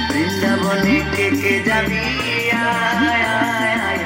বৃন্দাবনে কে কে যাবি আয় আয় আয়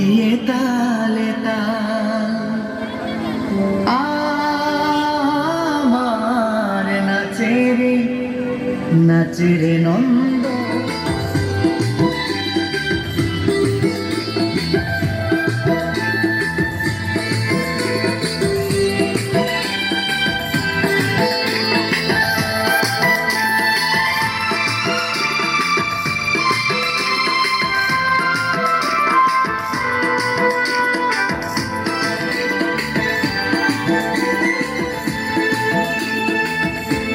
দিয়ে তালে তাল আমার নাচে রে নন্দ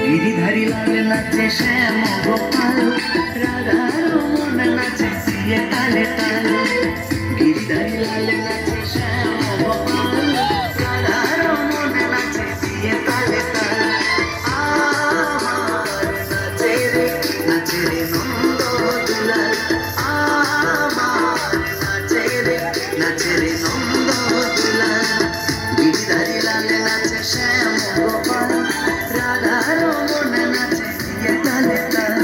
গিরিধারী লাল নাচে শ্যাম গোপাল রাধার মন নাচে দিয়ে তালে তাল গিরিধারী লাল নাচে শ্যাম গোপাল রাধার মন নাচে দিয়ে তালে তাল আমার নাচে রে নন্দ দুলাল আমার নাচে রে নন্দ দুলাল গিরিধারী লাল নাচে শ্যাম গোপাল রাধার মন নাচে দিয়ে তালে তাল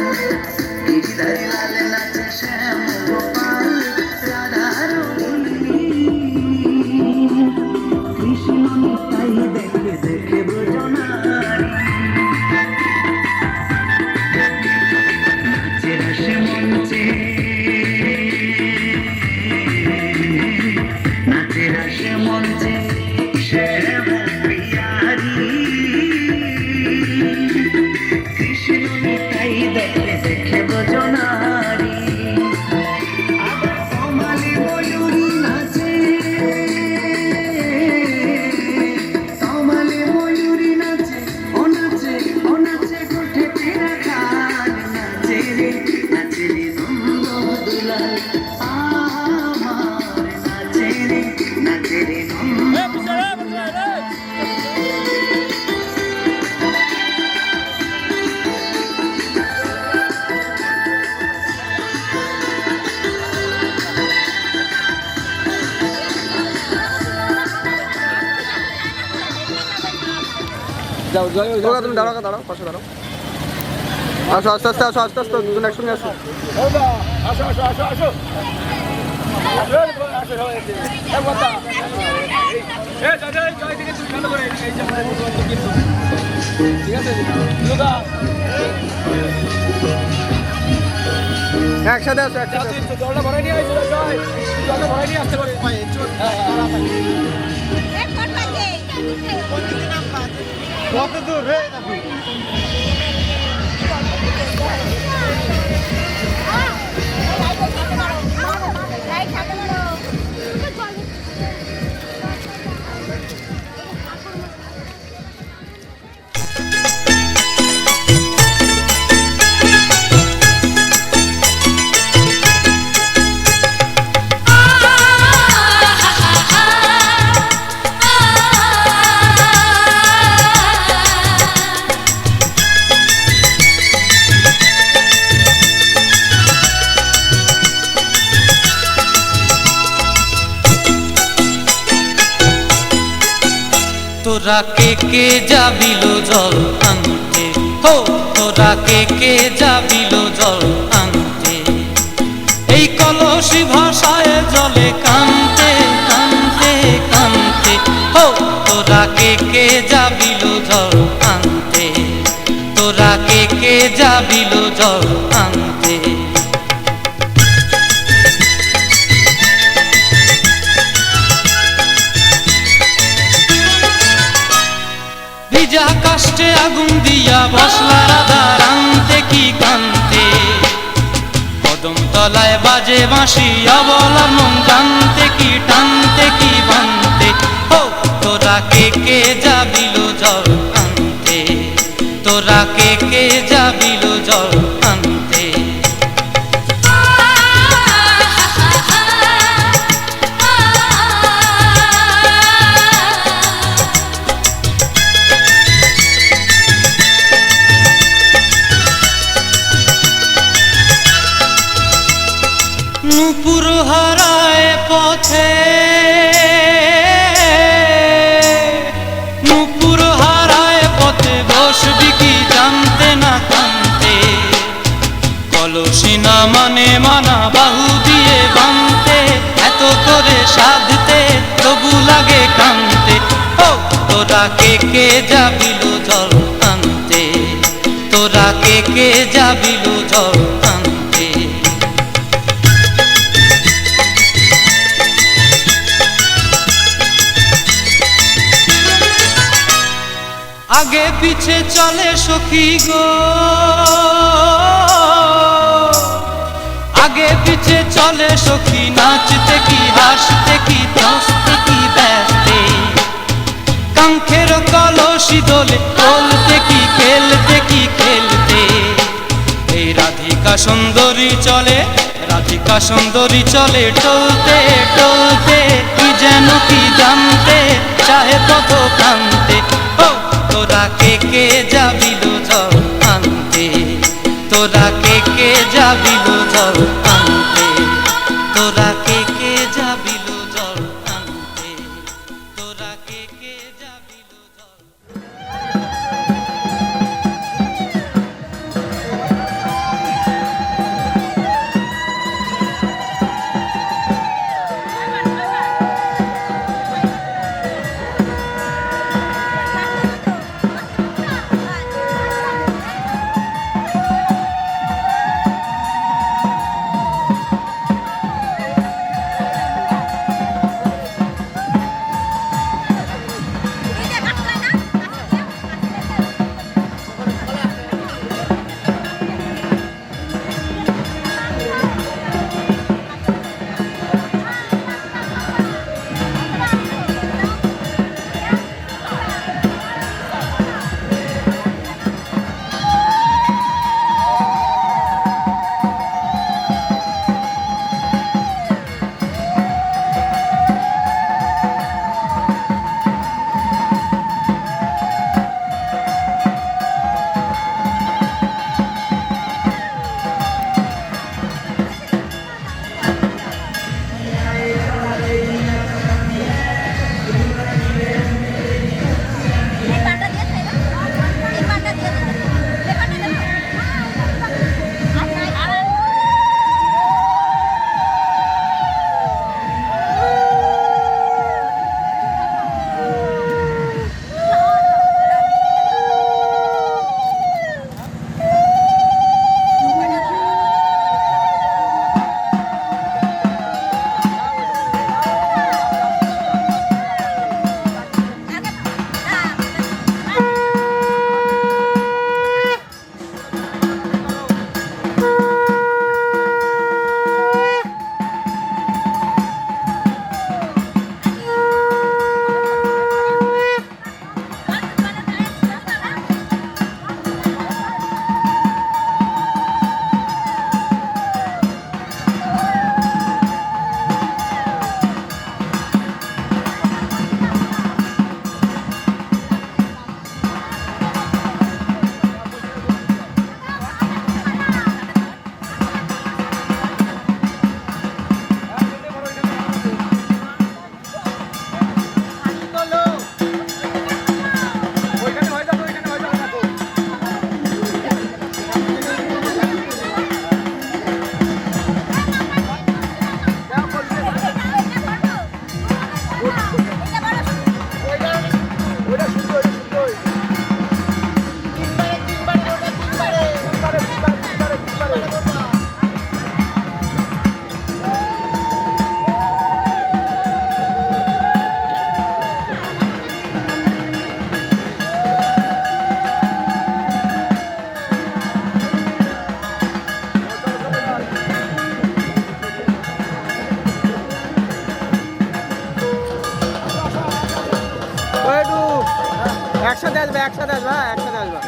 গিরিধারী লাল নাচে শ্যাম গোপাল রাধার কৃষ্ণ তাই দেখে দেখে ব্রজনারী নাচে রাসে মঞ্চে নাচে রাসে মঞ্চে শ্যাম প্রিয়ারি কৃষ্ণ তাই দেখে দেখে ব্রজনারী আবার কমালে ময়ূরী নাচে কমালে ময়ূরী নাচে ও নাচে গোঠে ফেরা খান নাচে রে নন্দ দুলাল আমার নাচে রে নন্দ যাও তুমি দাঁড়াও পাশে দাঁড়াও আসো আস্তে আস্তে দুজন একসঙ্গে আসো একসাথে আসো জলটা ভরাই নিয়ে আসো জলটা ভরাই নিয়ে আসতে পারে কত দূর রে তোরা কে যাবিল জল আনতে হো তোরা কে যাবিল জল আনতে এই কলসি ভাষায় জলে কানতে কানতে কানতে হো তোরা কে যাবিল জল আনতে তোরা কে যাবিল জল আনতে ভিজা কাষ্টে আগুন দিয়া বসলা রাধা রানতে কি কান্তে কদম তলায় বাজে বাঁশি অবলার মন জানতে কি টানতে কি বানতে হো তোরা কে যাবিল জল আনতে তোরা কে যাবিল জল আনতে নূপুর হারায় পথে নূপুর হারায় পথে বসবি কি জানতে না কানতে কলসি না মানে মানা বাহু দিয়ে বানতে এত কত করে সাধতে তবু লাগে কানতে। ও তোরা কে কে যাবিল জল আনতে, তোরা কে কে যাবিল জল আনতে। আগে পিছে চলে সখী গো, আগে পিছে চলে সখী, নাচতে কি হাসতে কি দোস্তে কি ব্যস্তে। কাঙ্ক্ষের কলসি দোলে বলতে কি খেলতে কি খেলতে। এই রাধিকা সুন্দরী চলে, রাধিকা সুন্দরী চলে টলতে টলতে, কি যেন কি জানতে চাহে পথ প্রান্তে। ও তোরা কে কে যাবিল জল আনতে, তোরা কে কে যাবিল জল আনতে, তোরা কে কে যাবিল জল আনতে, তোরা কে কে যাবিল জল। একসাথে আসবে, একসাথে আসবে, হ্যাঁ একসাথে আসবে।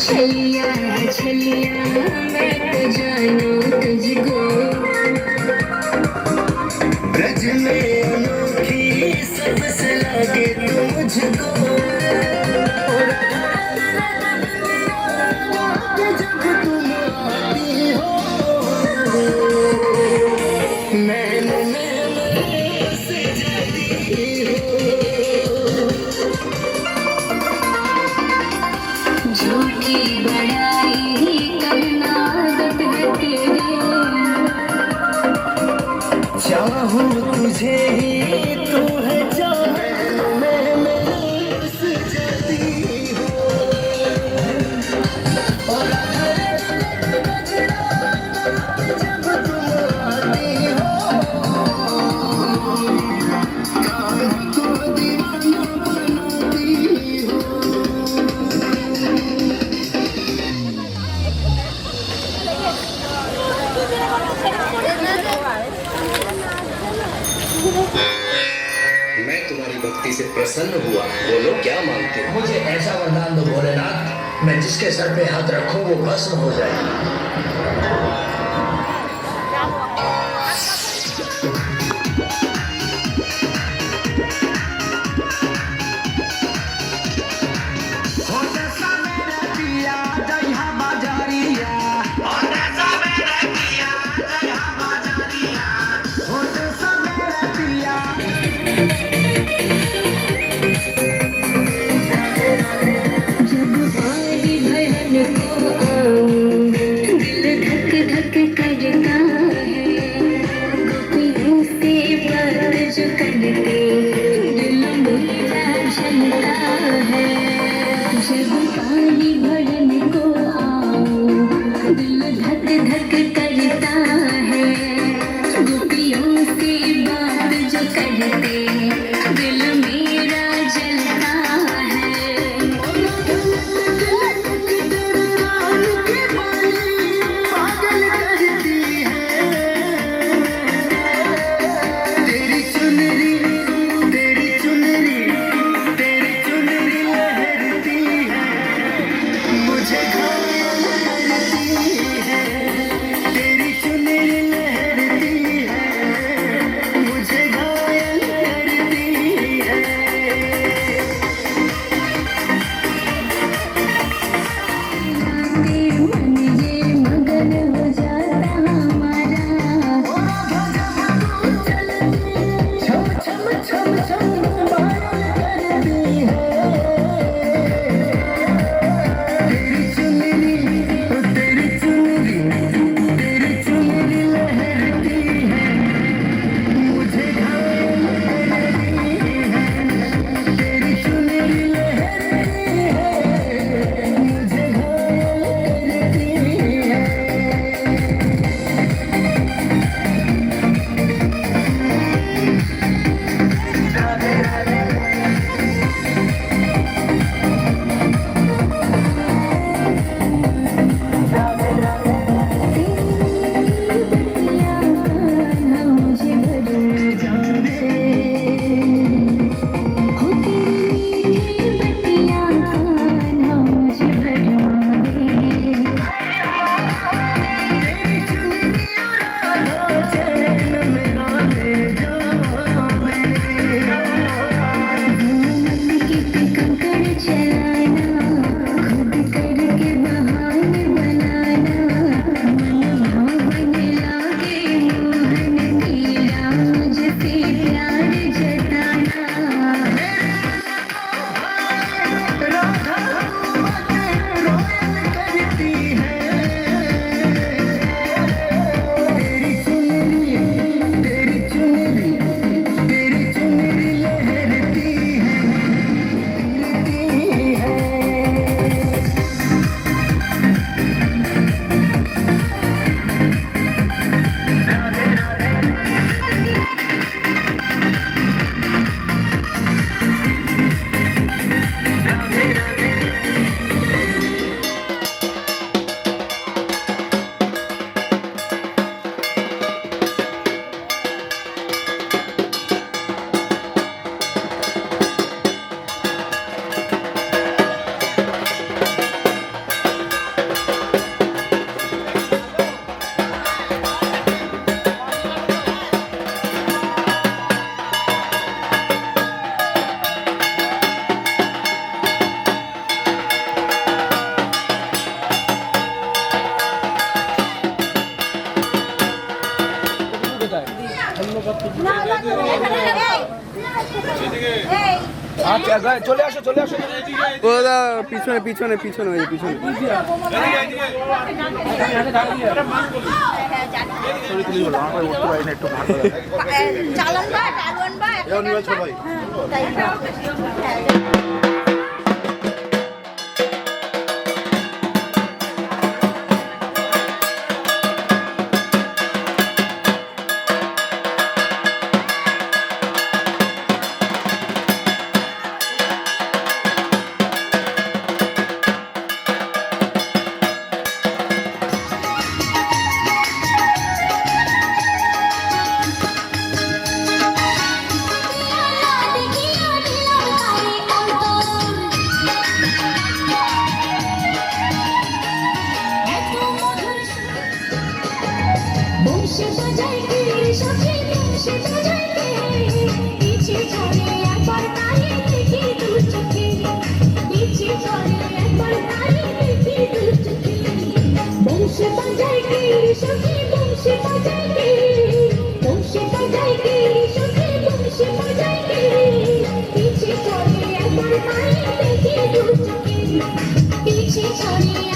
छलिया है छलिया मैं तो जानू तुझको ब्रज में अनोखी सबसे लगे तू मुझको जब तुम आती हो मैं से जाती हो झूठी बड़ाई करना आदत है तेरी चाहूं तुझे ही तू है चाहे मैं से जाती हो और जब तुम आती हो कान को दीवाना बनाती हो मैं तुम्हारी भक्ति से प्रसन्न हुआ। बोलो क्या मांगते हो? मुझे ऐसा वरदान दो भोलेनाथ, मैं जिसके सर पे हाथ रखूं वो भस्म हो जाए। जब भारी बहन को आऊं दिल আচ্ছা চলে আসো চলে আসো। ও দাদা পিছনে পিছনে পিছনে ওই পিছনে চালান বা টালওয়ান বা সবাই पीछे छोड़िए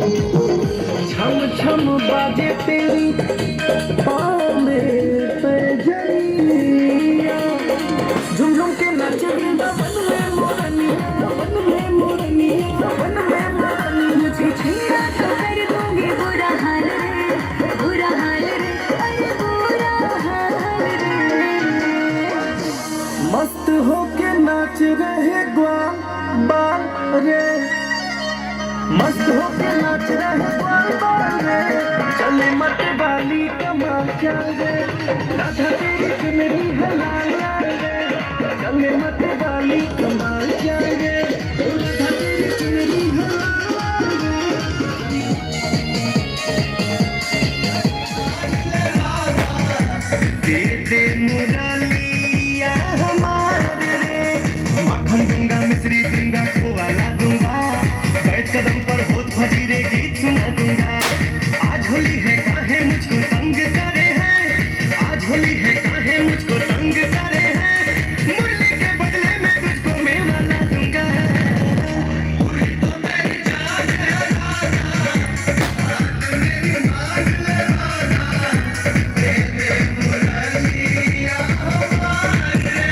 छम छम बाजे तेरी पाले पैजनिया झुम झुम के नाचे वन में मोरनिया वन में मोरनिया वन में मोरनिया मुझे छेड़ा तो कर दूंगी बुरा हाल रे अरे बुरा हाल रे मस्त होके नाच रहे ग्वाल बाल रे मस्त होके नाच रहे बाल बाल रे चले मत वाली कमाल रे राधा तेरी चुनरी है लाल लाल रे चले मत वाली कमाल रे राधा तेरी चुनरी है लाल लाल रे दे दे मुरलिया हमारे रे मक्खन दूंगा मिश्री दूंगा खोआ ला दूंगा बैठ कदम पर होत भजीरे गीत सुना दूंगा आज होली है काहे मुझको तंग करे हैं आज होली है काहे मुझको तंग करे हैं मुरली के बदले में तुझको मेवा ला दूंगा पूरी तो मेरी जान है राधा मेरी मान ले राधा दे दे मुरलिया हमारे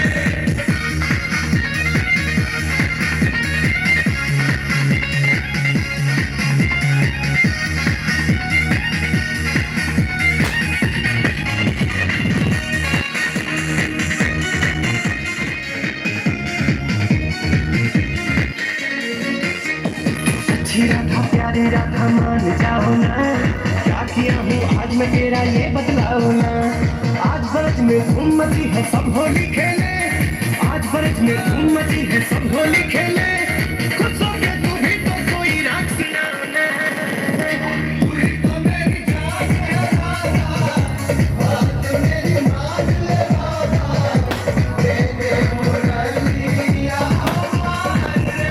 अच्छी राधा प्यारी राधा मान जाओ ना क्या किया हूँ आज मैं तेरा ये बदलाओ ना आज बरस में धूम मची है सब होली खेले आज बरस में धूम मची है सब होली खेले खुश हो के तू भी तो कोई राग सुनाओ ना पूरी तो मेरी जान है राधा मेरी मान ले राधा दे दे मुरलिया हमारे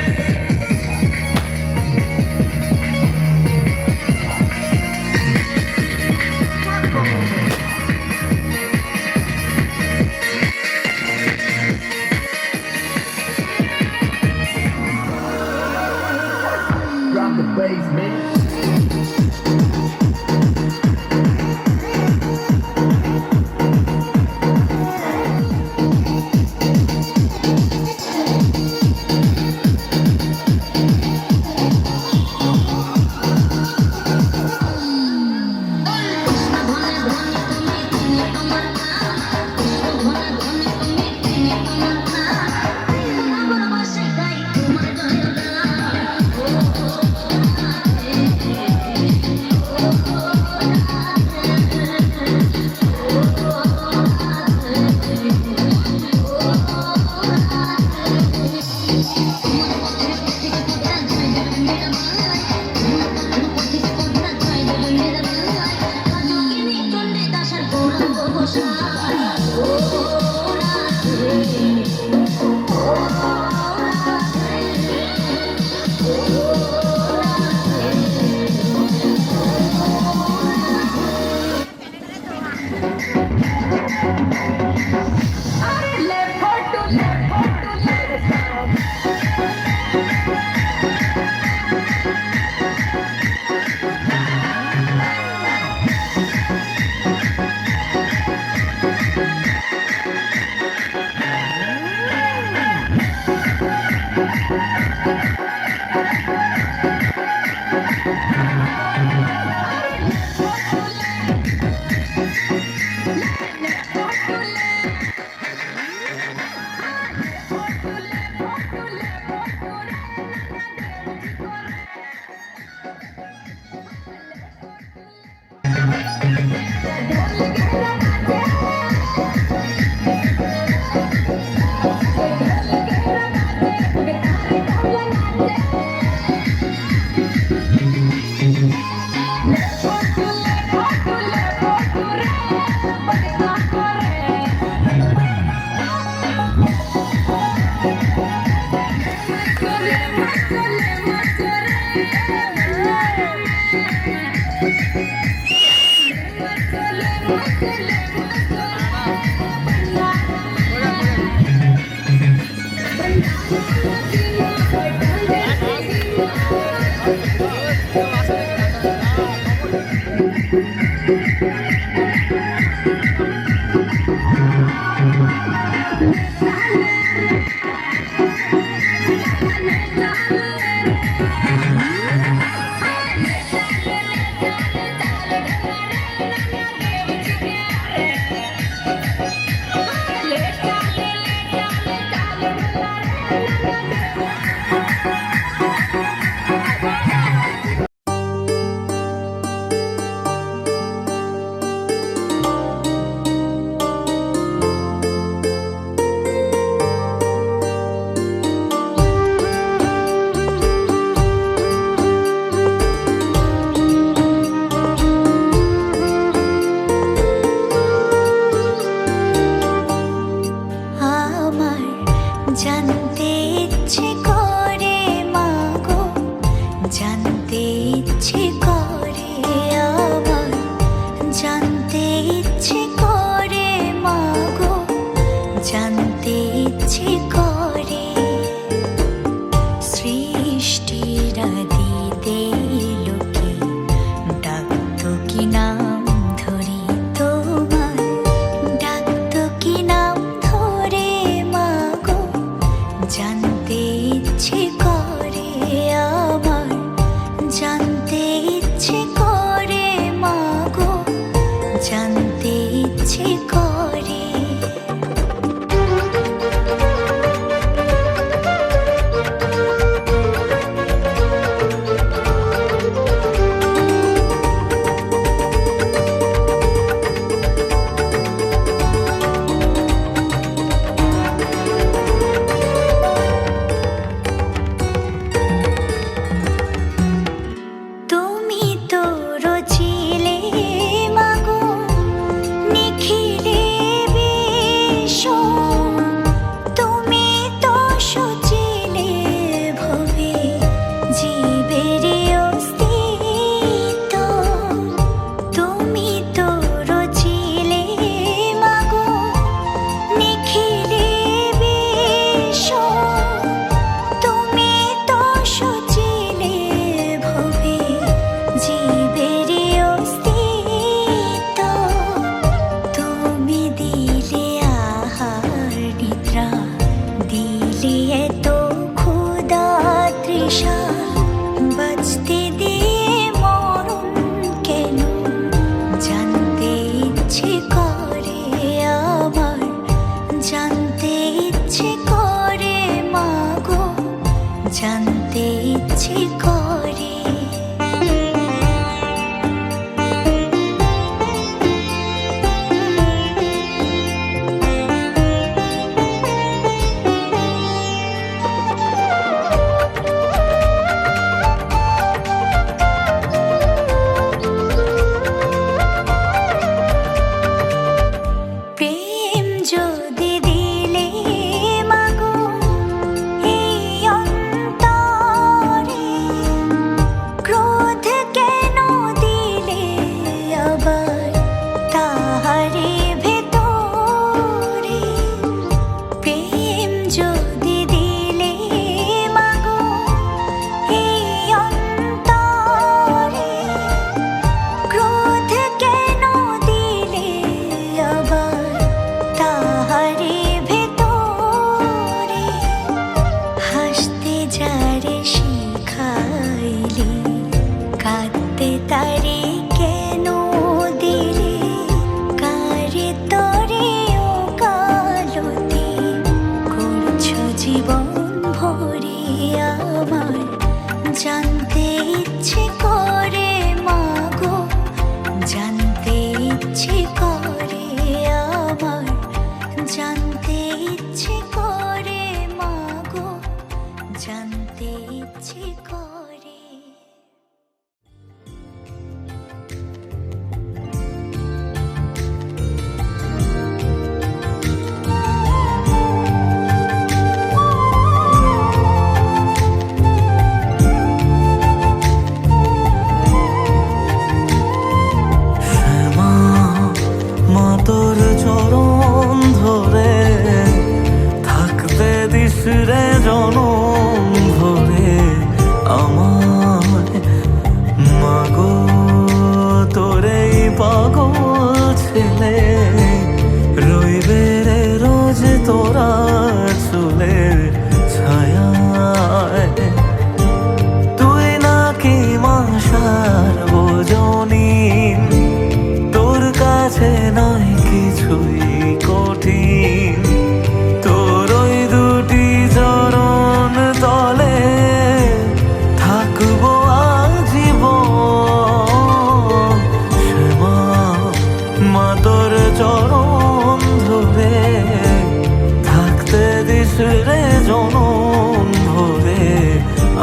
রে জনম ভরে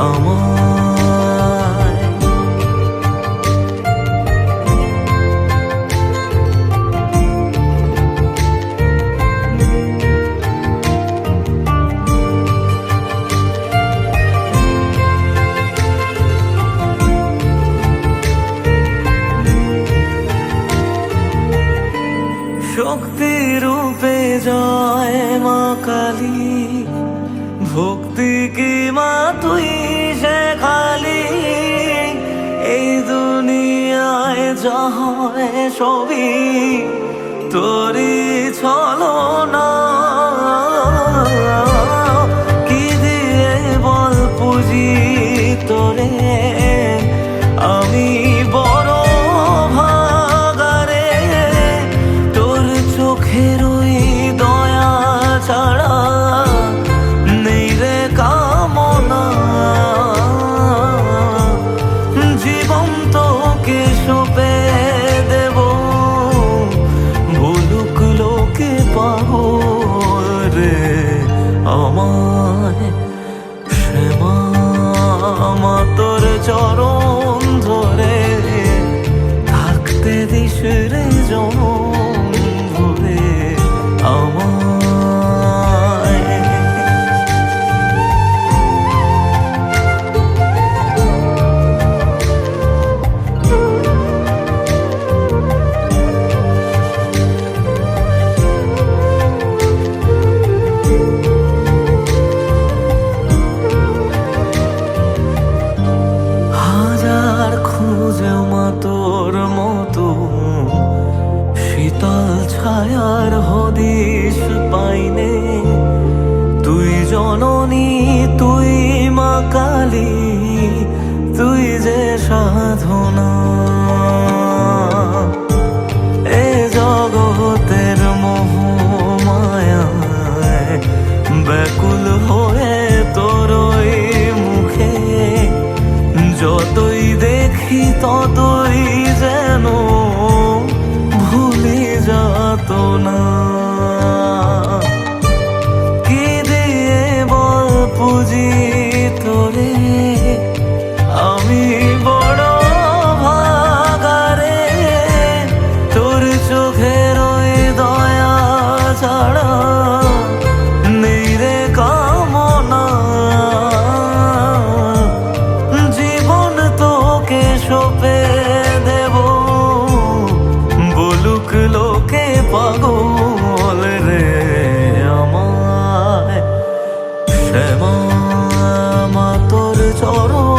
আমায়। শক্তি রূপে জয় মা কালী, ভক্তি কি মা তুই সে খালি, এই দুনিয়ায় যা হয় সবই তোরই ছলনা। কি দিয়ে বল পুজি তোরে আমি বড় ভাগারে, তোর চোখের ওই দয়া ছাড়া নেই রে কামনা। জীবন তোকে সঁপে দেব, বলুক লোকে পাগল রে আমায়। শ্যামা মা তোর চরণ ধরে থাকতে দিস রে জনম ভরে আমায়। হাজার খুঁজে মা তোর মতো শীতল ছায়ার হদিশ পাইনে। তুই জননী তুই মা কালী, তুই যে সাধনা। এ জগতের মোহ মায়ায় ব্যাকুল হয়ে তোর ওই মুখে যতই দেখি ততই যেন ভুলে যাত না। কি দিয়ে বল পুজি তোরে আমি বড় ভাগারে, তোর চোখের ওই দয়া ছাড়া নেই রে কামনা। জীবন তোকে সঁপে দেব, বলুক লোকে পাগল রে আমায়। শ্যামা মা তোর চরণ